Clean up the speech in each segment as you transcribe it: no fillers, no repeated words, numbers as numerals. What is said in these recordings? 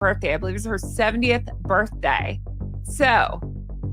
birthday. I believe it was her 70th birthday. So,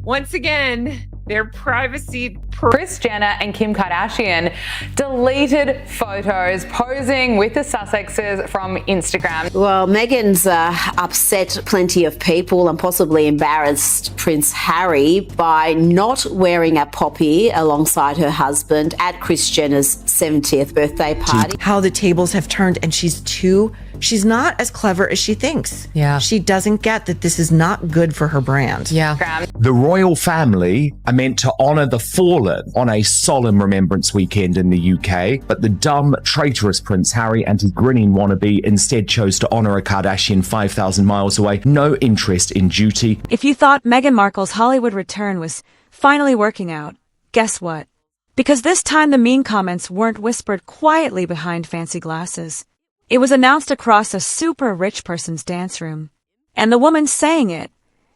once again, their privacy. Kris Jenner and Kim Kardashian deleted photos posing with the Sussexes from Instagram. Well, Meghan's upset plenty of people and possibly embarrassed Prince Harry by not wearing a poppy alongside her husband at Kris Jenner's 70th birthday party. How the tables have turned, and she's not as clever as she thinks. Yeah. She doesn't get that this is not good for her brand. Yeah. The royal family are meant to honour the fallen on a solemn remembrance weekend in the UK, but the dumb, traitorous Prince Harry and his grinning wannabe instead chose to honour a Kardashian 5,000 miles away. No interest in duty. If you thought Meghan Markle's Hollywood return was finally working out, guess what? Because this time the mean comments weren't whispered quietly behind fancy glasses. It was announced across a super rich person's dance room. And the woman saying it,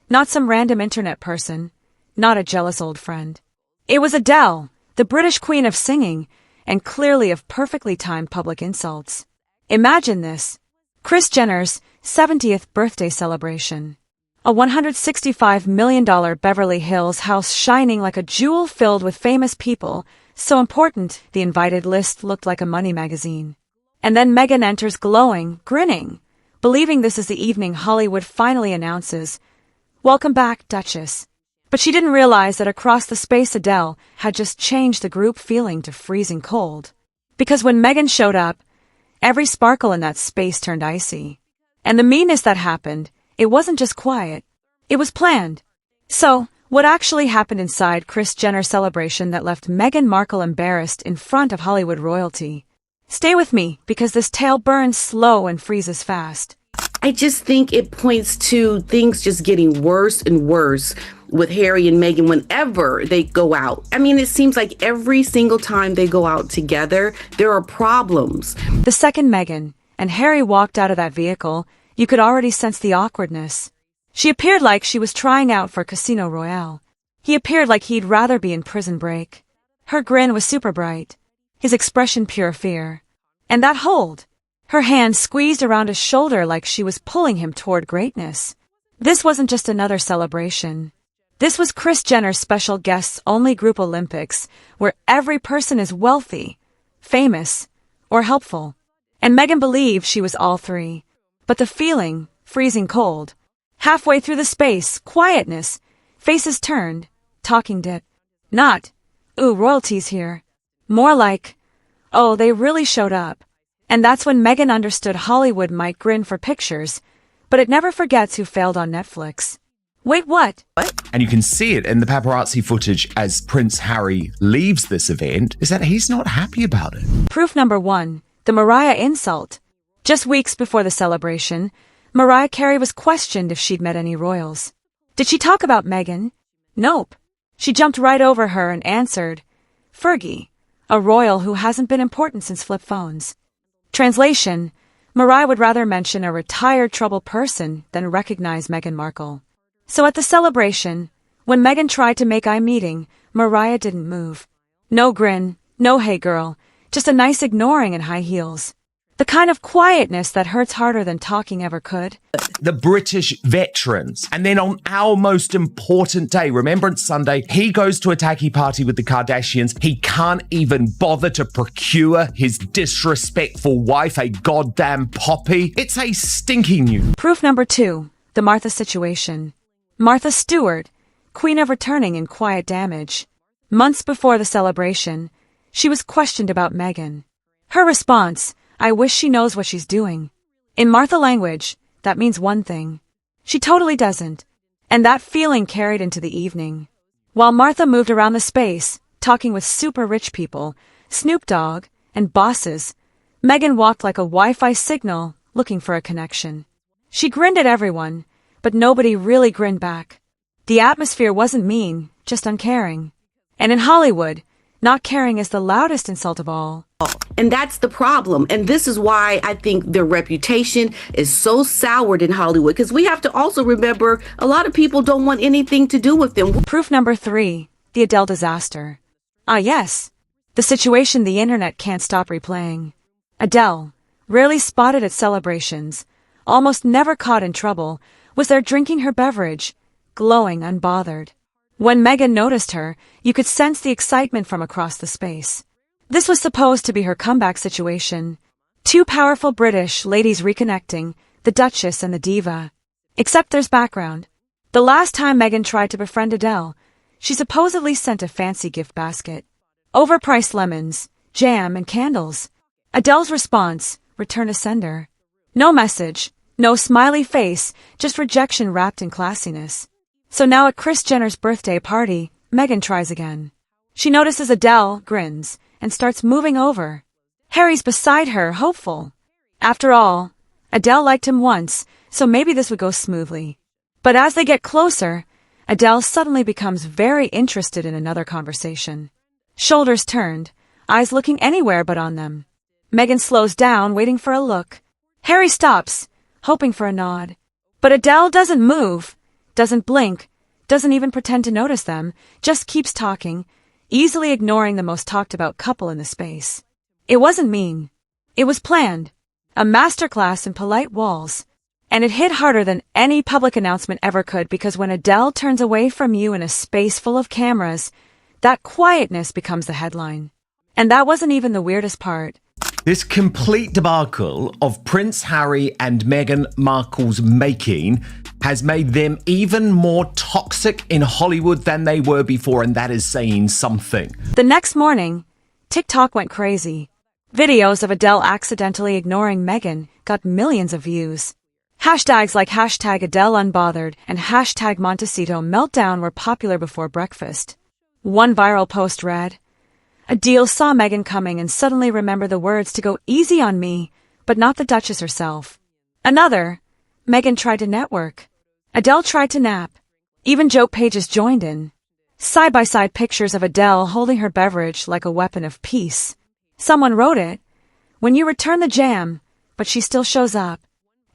not some random internet person, not a jealous old friend. It was Adele, the British queen of singing, and clearly of perfectly timed public insults. Imagine this. Kris Jenner's 70th birthday celebration. A $165 million Beverly Hills house shining like a jewel filled with famous people, so important the invited list looked like a money magazine. And then Meghan enters glowing, grinning, believing this is the evening Hollywood finally announces, "Welcome back, Duchess." But she didn't realize that across the space Adele had just changed the group feeling to freezing cold. Because when Meghan showed up, every sparkle in that space turned icy. And the meanness that happened, it wasn't just quiet, it was planned. So, what actually happened inside Kris Jenner's celebration that left Meghan Markle embarrassed in front of Hollywood royalty? Stay with me, because this tale burns slow and freezes fast. I just think it points to things just getting worse and worse with Harry and Meghan whenever they go out. I mean, it seems like every single time they go out together, there are problems. The second Meghan and Harry walked out of that vehicle, you could already sense the awkwardness. She appeared like she was trying out for Casino Royale. He appeared like he'd rather be in Prison Break. Her grin was super bright, his expression pure fear. And that hold. Her hand squeezed around his shoulder like she was pulling him toward greatness. This wasn't just another celebration. This was Kris Jenner's special guests-only group Olympics, where every person is wealthy, famous, or helpful. And Meghan believed she was all three. But the feeling, freezing cold. Halfway through the space, quietness, faces turned, talking dip. Not, "Ooh, royalty's here." More like, "Oh, they really showed up." And that's when Meghan understood Hollywood might grin for pictures, but it never forgets who failed on Netflix. Wait, what? And you can see it in the paparazzi footage as Prince Harry leaves this event, is that he's not happy about it. Proof number one, the Mariah insult. Just weeks before the celebration, Mariah Carey was questioned if she'd met any royals. Did she talk about Meghan? Nope. She jumped right over her and answered, "Fergie, a royal who hasn't been important since flip phones." Translation, Mariah would rather mention a retired troubled person than recognize Meghan Markle. So at the celebration, when Meghan tried to make eye meeting, Mariah didn't move. No grin, no hey girl, just a nice ignoring in high heels. The kind of quietness that hurts harder than talking ever could. The British veterans. And then on our most important day, Remembrance Sunday, he goes to a tacky party with the Kardashians. He can't even bother to procure his disrespectful wife a goddamn poppy. It's a stinking news. Proof number two, the Martha situation. Martha Stewart, queen of returning in quiet damage. Months before the celebration, she was questioned about Meghan. Her response, "I wish she knows what she's doing." In Martha language, that means one thing. She totally doesn't. And that feeling carried into the evening. While Martha moved around the space, talking with super rich people, Snoop Dogg, and bosses, Meghan walked like a Wi-Fi signal, looking for a connection. She grinned at everyone, but nobody really grinned back. The atmosphere wasn't mean, just uncaring. And in Hollywood, not caring is the loudest insult of all. And that's the problem. And this is why I think their reputation is so soured in Hollywood, because we have to also remember a lot of people don't want anything to do with them. Proof number three, the Adele disaster. Ah yes, the situation the internet can't stop replaying. Adele, rarely spotted at celebrations, almost never caught in trouble, was there drinking her beverage, glowing unbothered. When Meghan noticed her, you could sense the excitement from across the space. This was supposed to be her comeback situation. Two powerful British ladies reconnecting, the Duchess and the Diva. Except there's background. The last time Meghan tried to befriend Adele, she supposedly sent a fancy gift basket. Overpriced lemons, jam, and candles. Adele's response, return to sender. No message, no smiley face, just rejection wrapped in classiness. So now at Kris Jenner's birthday party, Meghan tries again. She notices Adele, grins, and starts moving over. Harry's beside her, hopeful. After all, Adele liked him once, so maybe this would go smoothly. But as they get closer, Adele suddenly becomes very interested in another conversation. Shoulders turned, eyes looking anywhere but on them. Meghan slows down, waiting for a look. Harry stops, hoping for a nod. But Adele doesn't move, doesn't blink, doesn't even pretend to notice them, just keeps talking, easily ignoring the most talked about couple in the space. It wasn't mean. It was planned. A masterclass in polite walls. And it hit harder than any public announcement ever could, because when Adele turns away from you in a space full of cameras, that quietness becomes the headline. And that wasn't even the weirdest part. This complete debacle of Prince Harry and Meghan Markle's making has made them even more toxic in Hollywood than they were before, and that is saying something. The next morning, TikTok went crazy. Videos of Adele accidentally ignoring Meghan got millions of views. Hashtags like hashtag Adele Unbothered and hashtag Montecito Meltdown were popular before breakfast. One viral post read, Adele saw Meghan coming and suddenly remembered the words to go easy on me, but not the Duchess herself. Another, Meghan tried to network. Adele tried to nap. Even joke pages joined in. Side-by-side pictures of Adele holding her beverage like a weapon of peace. Someone wrote it, when you return the jam, but she still shows up.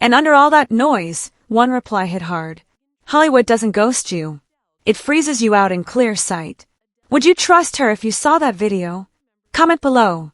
And under all that noise, one reply hit hard. Hollywood doesn't ghost you. It freezes you out in clear sight. Would you trust her if you saw that video? Comment below.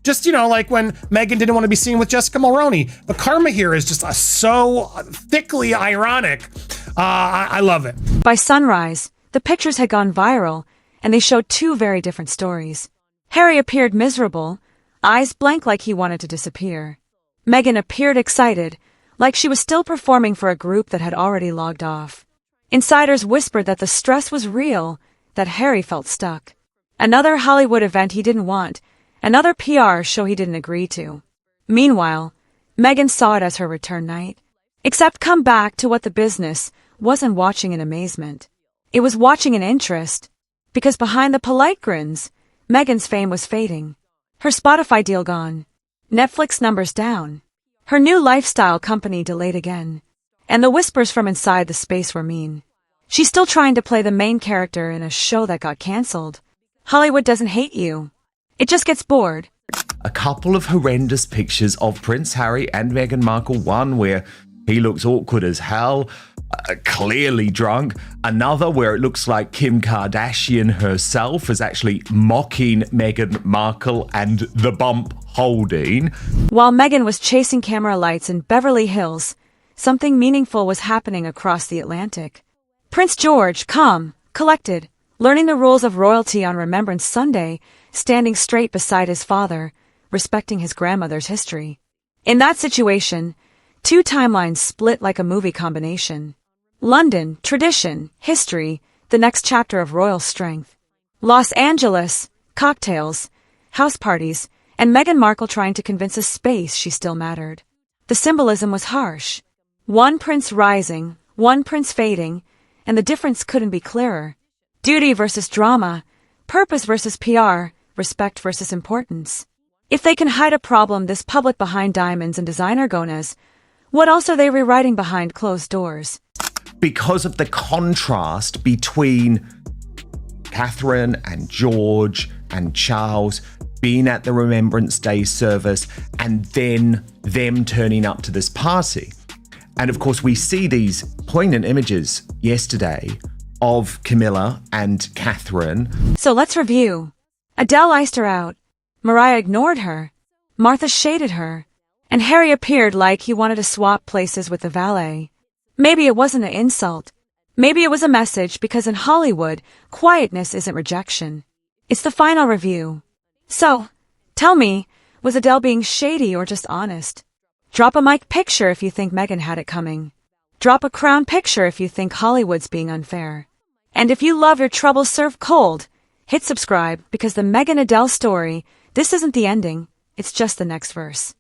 Just, like when Meghan didn't want to be seen with Jessica Mulroney. The karma here is just so thickly ironic. I love it. By sunrise, the pictures had gone viral, and they showed two very different stories. Harry appeared miserable, eyes blank like he wanted to disappear. Meghan appeared excited, like she was still performing for a group that had already logged off. Insiders whispered that the stress was real, that Harry felt stuck. Another Hollywood event he didn't want, another PR show he didn't agree to. Meanwhile, Meghan saw it as her return night. Except come back to what the business wasn't watching in amazement. It was watching in interest. Because behind the polite grins, Meghan's fame was fading. Her Spotify deal gone. Netflix numbers down. Her new lifestyle company delayed again. And the whispers from inside the space were mean. She's still trying to play the main character in a show that got cancelled. Hollywood doesn't hate you. It just gets bored. A couple of horrendous pictures of Prince Harry and Meghan Markle. One where he looks awkward as hell, clearly drunk. Another where it looks like Kim Kardashian herself is actually mocking Meghan Markle and the bump holding. While Meghan was chasing camera lights in Beverly Hills, something meaningful was happening across the Atlantic. Prince George, calm, collected, learning the rules of royalty on Remembrance Sunday, standing straight beside his father, respecting his grandmother's history. In that situation, two timelines split like a movie combination. London, tradition, history, the next chapter of royal strength. Los Angeles, cocktails, house parties, and Meghan Markle trying to convince a space she still mattered. The symbolism was harsh. One prince rising, one prince fading, and the difference couldn't be clearer. Duty versus drama, purpose versus PR, respect versus importance. If they can hide a problem this public behind diamonds and designer gonas, what else are they rewriting behind closed doors? Because of the contrast between Catherine and George and Charles being at the Remembrance Day service and then them turning up to this party. And of course, we see these poignant images yesterday of Camilla and Catherine. So let's review. Adele iced her out. Mariah ignored her. Martha shaded her. And Harry appeared like he wanted to swap places with the valet. Maybe it wasn't an insult. Maybe it was a message, because in Hollywood, quietness isn't rejection. It's the final review. So, tell me, was Adele being shady or just honest? Drop a mic picture if you think Meghan had it coming. Drop a crown picture if you think Hollywood's being unfair. And if you love your troubles served cold, hit subscribe, because the Meghan Adele story, this isn't the ending, it's just the next verse.